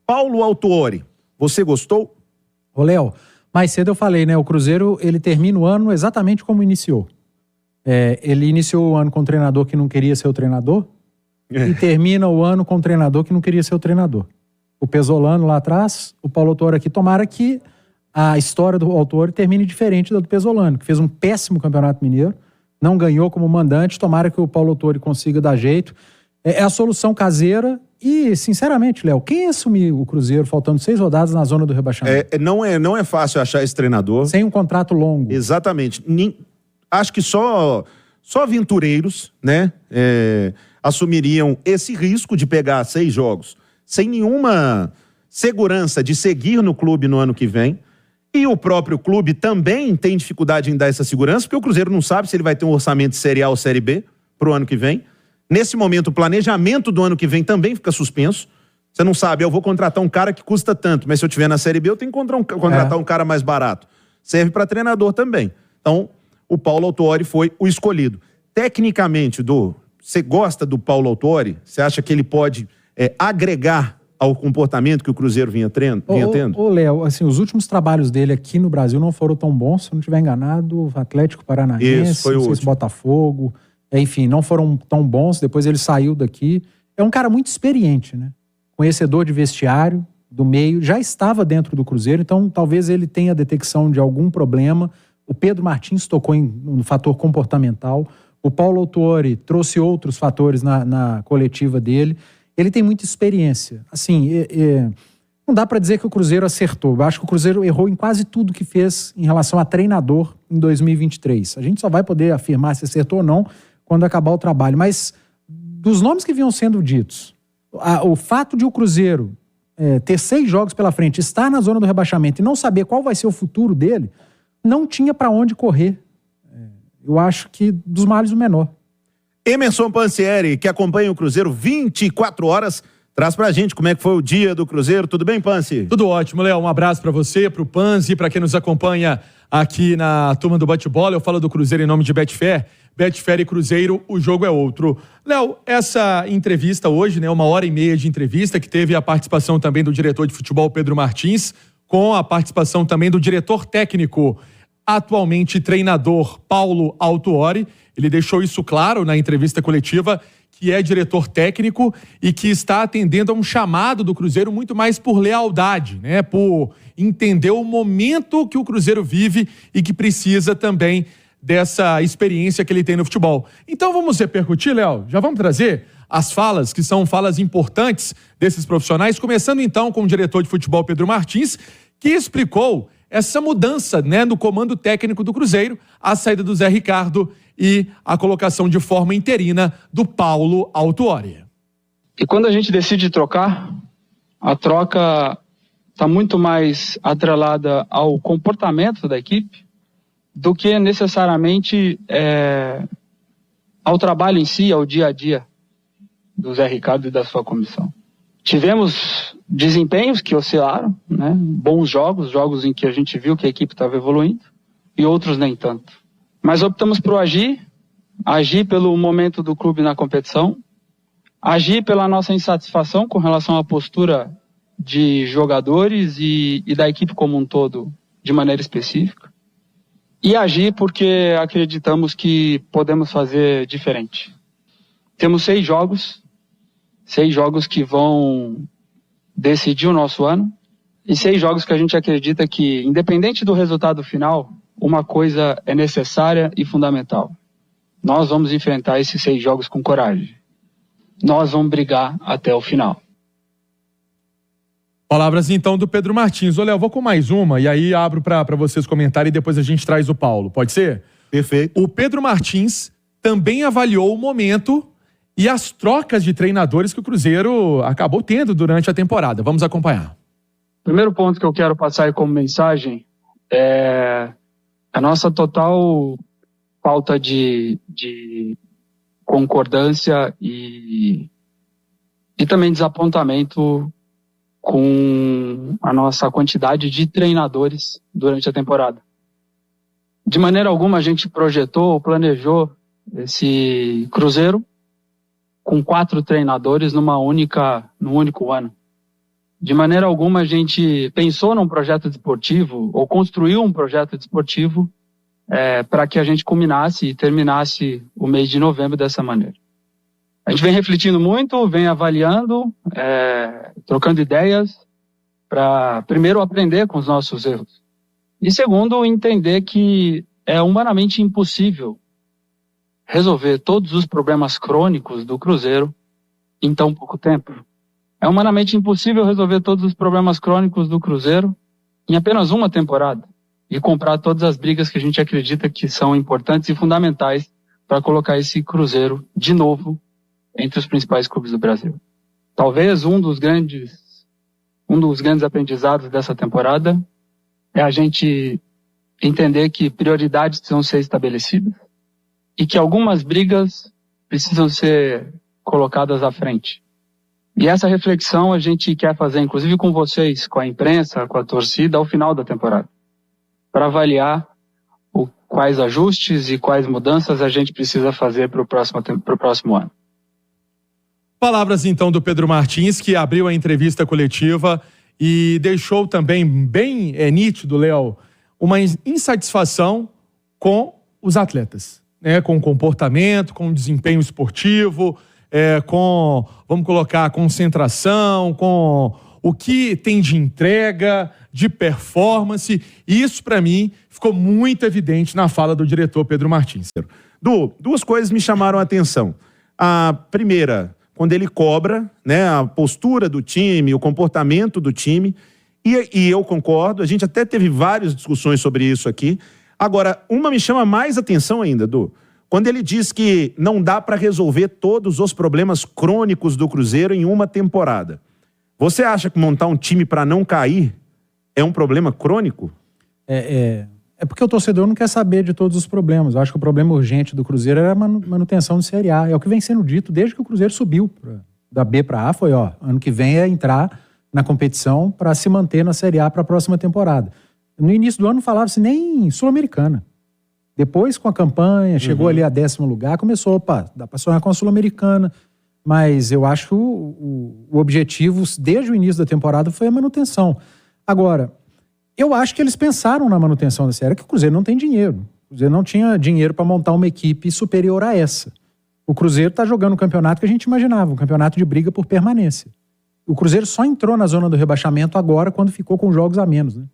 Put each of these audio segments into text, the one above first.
Paulo Autuori, você gostou? Ô, Léo, mais cedo eu falei, né? O Cruzeiro, ele termina o ano exatamente como iniciou. Ele iniciou o ano com um treinador que não queria ser o treinador e termina o ano com um treinador que não queria ser o treinador. O Pesolano lá atrás, o Paulo Autuori aqui. Tomara que a história do Autuori termine diferente da do Pesolano, que fez um péssimo Campeonato Mineiro, não ganhou como mandante. Tomara que o Paulo Autuori consiga dar jeito. É a solução caseira e, sinceramente, Léo, quem assumir o Cruzeiro faltando 6 rodadas na zona do rebaixamento? Não é fácil achar esse treinador. Sem um contrato longo. Exatamente. Acho que só aventureiros, né, assumiriam esse risco de pegar 6 jogos sem nenhuma segurança de seguir no clube no ano que vem. E o próprio clube também tem dificuldade em dar essa segurança, porque o Cruzeiro não sabe se ele vai ter um orçamento de Série A ou Série B para o ano que vem. Nesse momento, o planejamento do ano que vem também fica suspenso. Você não sabe, eu vou contratar um cara que custa tanto, mas se eu tiver na Série B, eu tenho que contratar um cara mais barato. Serve para treinador também. Então, o Paulo Autuori foi o escolhido. Tecnicamente, você gosta do Paulo Autuori? Você acha que ele pode agregar ao comportamento que o Cruzeiro vinha tendo? Ô, Léo, assim, os últimos trabalhos dele aqui no Brasil não foram tão bons, se eu não estiver enganado, Atlético Paranaense, isso, foi o último. Botafogo, enfim, não foram tão bons, depois ele saiu daqui. É um cara muito experiente, né? Conhecedor de vestiário, do meio, já estava dentro do Cruzeiro, então talvez ele tenha detecção de algum problema. O Pedro Martins tocou no fator comportamental, o Paulo Autuori trouxe outros fatores na coletiva dele. Ele tem muita experiência. Assim, não dá para dizer que o Cruzeiro acertou. Eu acho que o Cruzeiro errou em quase tudo que fez em relação a treinador em 2023. A gente só vai poder afirmar se acertou ou não quando acabar o trabalho. Mas dos nomes que vinham sendo ditos, o fato de o Cruzeiro ter 6 jogos pela frente, estar na zona do rebaixamento e não saber qual vai ser o futuro dele, não tinha para onde correr. Eu acho que dos males o menor. Emerson Pansieri, que acompanha o Cruzeiro 24 horas, traz pra gente como é que foi o dia do Cruzeiro. Tudo bem, Pansi? Tudo ótimo, Léo. Um abraço pra você, pro Pansi, pra quem nos acompanha aqui na turma do Bate-Bola. Eu falo do Cruzeiro em nome de Betfair. Betfair e Cruzeiro, o jogo é outro. Léo, essa entrevista hoje, né, 1h30 de entrevista, que teve a participação também do diretor de futebol, Pedro Martins, com a participação também do diretor técnico, atualmente treinador, Paulo Autuori. Ele deixou isso claro na entrevista coletiva, que é diretor técnico e que está atendendo a um chamado do Cruzeiro muito mais por lealdade, né? Por entender o momento que o Cruzeiro vive e que precisa também dessa experiência que ele tem no futebol. Então vamos repercutir, Léo? Já vamos trazer as falas, que são falas importantes desses profissionais, começando então com o diretor de futebol, Pedro Martins, que explicou essa mudança, né, no comando técnico do Cruzeiro, a saída do Zé Ricardo e a colocação de forma interina do Paulo Autuori. E quando a gente decide trocar, a troca está muito mais atrelada ao comportamento da equipe do que necessariamente ao trabalho em si, ao dia a dia do Zé Ricardo e da sua comissão. Tivemos desempenhos que oscilaram, né? Bons jogos em que a gente viu que a equipe estava evoluindo, e outros nem tanto. Mas optamos por agir pelo momento do clube na competição, agir pela nossa insatisfação com relação à postura de jogadores e da equipe como um todo, de maneira específica, e agir porque acreditamos que podemos fazer diferente. Temos 6 jogos que vão decidir o nosso ano, e 6 jogos que a gente acredita que, independente do resultado final, uma coisa é necessária e fundamental. Nós vamos enfrentar esses 6 jogos com coragem. Nós vamos brigar até o final. Palavras então do Pedro Martins. Ô, Léo, vou com mais uma e aí abro para vocês comentarem e depois a gente traz o Paulo. Pode ser? Perfeito. O Pedro Martins também avaliou o momento e as trocas de treinadores que o Cruzeiro acabou tendo durante a temporada. Vamos acompanhar. O primeiro ponto que eu quero passar aí como mensagem é a nossa total falta de concordância e também desapontamento com a nossa quantidade de treinadores durante a temporada. De maneira alguma a gente projetou ou planejou esse Cruzeiro com 4 treinadores num único ano. De maneira alguma a gente pensou num projeto desportivo ou construiu um projeto desportivo para que a gente culminasse e terminasse o mês de novembro dessa maneira. A gente vem refletindo muito, vem avaliando, trocando ideias para, primeiro, aprender com os nossos erros. E, segundo, entender que é humanamente impossível resolver todos os problemas crônicos do Cruzeiro em tão pouco tempo. É humanamente impossível resolver todos os problemas crônicos do Cruzeiro em apenas uma temporada e comprar todas as brigas que a gente acredita que são importantes e fundamentais para colocar esse Cruzeiro de novo entre os principais clubes do Brasil. Talvez um dos grandes aprendizados dessa temporada é a gente entender que prioridades precisam ser estabelecidas e que algumas brigas precisam ser colocadas à frente. E essa reflexão a gente quer fazer, inclusive com vocês, com a imprensa, com a torcida, ao final da temporada, para avaliar quais ajustes e quais mudanças a gente precisa fazer para o próximo ano. Palavras, então, do Pedro Martins, que abriu a entrevista coletiva e deixou também bem nítido, Léo, uma insatisfação com os atletas, né? Com o comportamento, com o desempenho esportivo, com, vamos colocar, concentração, com o que tem de entrega, de performance. E isso, para mim, ficou muito evidente na fala do diretor Pedro Martins. Duas coisas me chamaram a atenção. A primeira, quando ele cobra, né, a postura do time, o comportamento do time, e eu concordo, a gente até teve várias discussões sobre isso aqui. Agora, uma me chama mais atenção ainda, quando ele diz que não dá para resolver todos os problemas crônicos do Cruzeiro em uma temporada. Você acha que montar um time para não cair é um problema crônico? É porque o torcedor não quer saber de todos os problemas. Eu acho que o problema urgente do Cruzeiro era a manutenção de Série A. É o que vem sendo dito desde que o Cruzeiro subiu da B para A. Foi, ano que vem é entrar na competição para se manter na Série A para a próxima temporada. No início do ano não falava-se nem Sul-Americana. Depois, com a campanha, chegou ali a 10º lugar, começou, dá para sonhar com a Sul-Americana. Mas eu acho que o objetivo, desde o início da temporada, foi a manutenção. Agora, eu acho que eles pensaram na manutenção da série, que o Cruzeiro não tem dinheiro. O Cruzeiro não tinha dinheiro para montar uma equipe superior a essa. O Cruzeiro está jogando um campeonato que a gente imaginava, um campeonato de briga por permanência. O Cruzeiro só entrou na zona do rebaixamento agora, quando ficou com jogos a menos, né?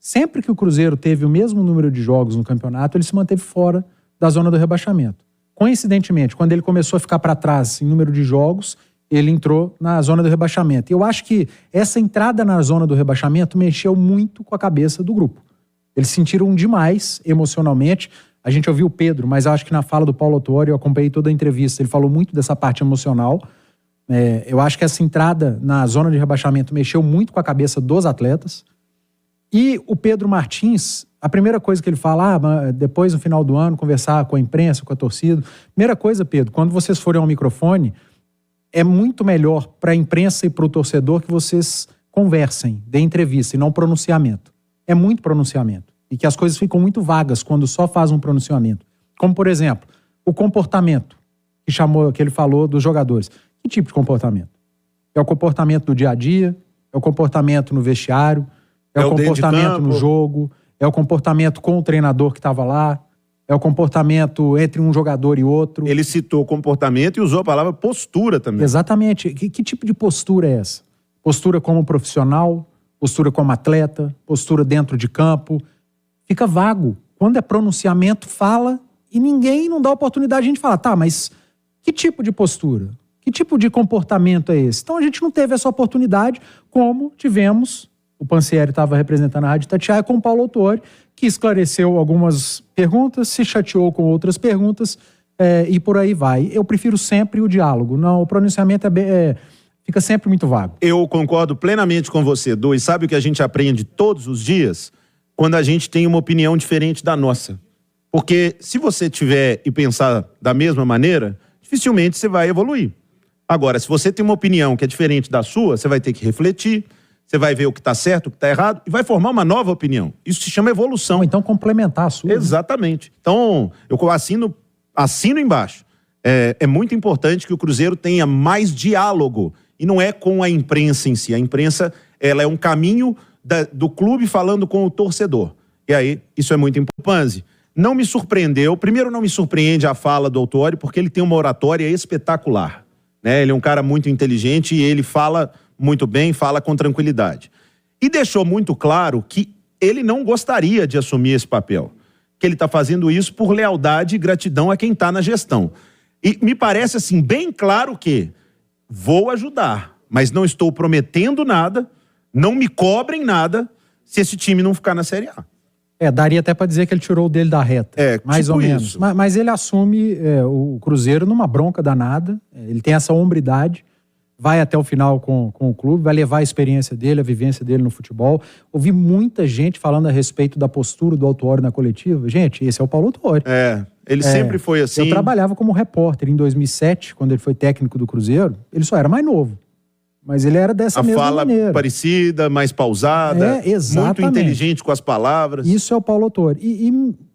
Sempre que o Cruzeiro teve o mesmo número de jogos no campeonato, ele se manteve fora da zona do rebaixamento. Coincidentemente, quando ele começou a ficar para trás em número de jogos, ele entrou na zona do rebaixamento. E eu acho que essa entrada na zona do rebaixamento mexeu muito com a cabeça do grupo. Eles sentiram demais emocionalmente. A gente ouviu o Pedro, mas acho que na fala do Paulo Autuori, eu acompanhei toda a entrevista, ele falou muito dessa parte emocional. Eu acho que essa entrada na zona de rebaixamento mexeu muito com a cabeça dos atletas. E o Pedro Martins, a primeira coisa que ele fala, depois no final do ano, conversar com a imprensa, com a torcida. Primeira coisa, Pedro, quando vocês forem ao microfone, é muito melhor para a imprensa e para o torcedor que vocês conversem, deem entrevista e não pronunciamento. É muito pronunciamento. E que as coisas ficam muito vagas quando só faz um pronunciamento. Como, por exemplo, o comportamento que ele falou dos jogadores. Que tipo de comportamento? É o comportamento do dia a dia? É o comportamento no vestiário? É o comportamento no jogo? É o comportamento com o treinador que estava lá? É o comportamento entre um jogador e outro? Ele citou comportamento e usou a palavra postura também. Exatamente. Que tipo de postura é essa? Postura como profissional? Postura como atleta? Postura dentro de campo? Fica vago. Quando é pronunciamento, fala e ninguém não dá oportunidade de a gente falar, mas que tipo de postura? Que tipo de comportamento é esse? Então a gente não teve essa oportunidade, como tivemos. O Pansieri estava representando a Rádio Itatiaia com o Paulo Autuori, que esclareceu algumas perguntas, se chateou com outras perguntas e por aí vai. Eu prefiro sempre o diálogo. Não, o pronunciamento fica sempre muito vago. Eu concordo plenamente com você, Du. E sabe o que a gente aprende todos os dias? Quando a gente tem uma opinião diferente da nossa. Porque se você tiver e pensar da mesma maneira, dificilmente você vai evoluir. Agora, se você tem uma opinião que é diferente da sua, você vai ter que refletir. Você vai ver o que está certo, o que está errado e vai formar uma nova opinião. Isso se chama evolução. Ou então complementar a sua. Exatamente. Então, eu assino embaixo. É muito importante que o Cruzeiro tenha mais diálogo. E não é com a imprensa em si. A imprensa, ela é um caminho do clube falando com o torcedor. E aí, isso é muito importante. Não me surpreendeu. Primeiro, não me surpreende a fala do Autori, porque ele tem uma oratória espetacular, né? Ele é um cara muito inteligente e ele fala muito bem, fala com tranquilidade. E deixou muito claro que ele não gostaria de assumir esse papel, que ele está fazendo isso por lealdade e gratidão a quem está na gestão. E me parece, assim, bem claro que vou ajudar, mas não estou prometendo nada, não me cobrem nada se esse time não ficar na Série A. Daria até para dizer que ele tirou o dele da reta, mais tipo ou menos. isso. Mas ele assume o Cruzeiro numa bronca danada, ele tem essa hombridade, vai até o final com o clube, vai levar a experiência dele, a vivência dele no futebol. Ouvi muita gente falando a respeito da postura do Autori na coletiva. Gente, esse é o Paulo Autori. Ele sempre foi assim. Eu trabalhava como repórter em 2007, quando ele foi técnico do Cruzeiro. Ele só era mais novo. Mas ele era dessa mesma maneira. A fala parecida, mais pausada, muito inteligente com as palavras. Isso é o Paulo Autori. E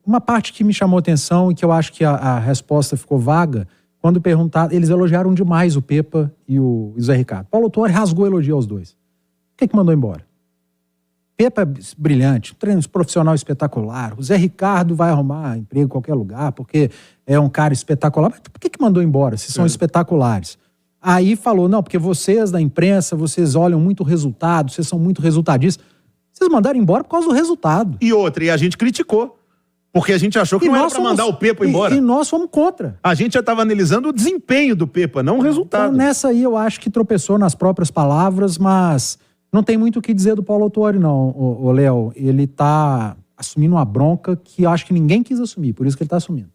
uma parte que me chamou a atenção e que eu acho que a resposta ficou vaga, quando perguntaram, eles elogiaram demais o Pepa e o Zé Ricardo. Paulo Autori rasgou elogio aos dois. Por que mandou embora? Pepa é brilhante, treino profissional espetacular. O Zé Ricardo vai arrumar emprego em qualquer lugar, porque é um cara espetacular. Mas por que mandou embora, se são espetaculares? Aí falou, não, porque vocês da imprensa, vocês olham muito o resultado, vocês são muito resultadistas. Vocês mandaram embora por causa do resultado. E outra, e a gente criticou, porque a gente achou que não era pra mandar o Pepa embora. E nós fomos contra. A gente já estava analisando o desempenho do Pepa, não o resultado. Então, nessa aí eu acho que tropeçou nas próprias palavras, mas não tem muito o que dizer do Paulo Autori, não, o Léo. Ele tá assumindo uma bronca que eu acho que ninguém quis assumir, por isso que ele tá assumindo.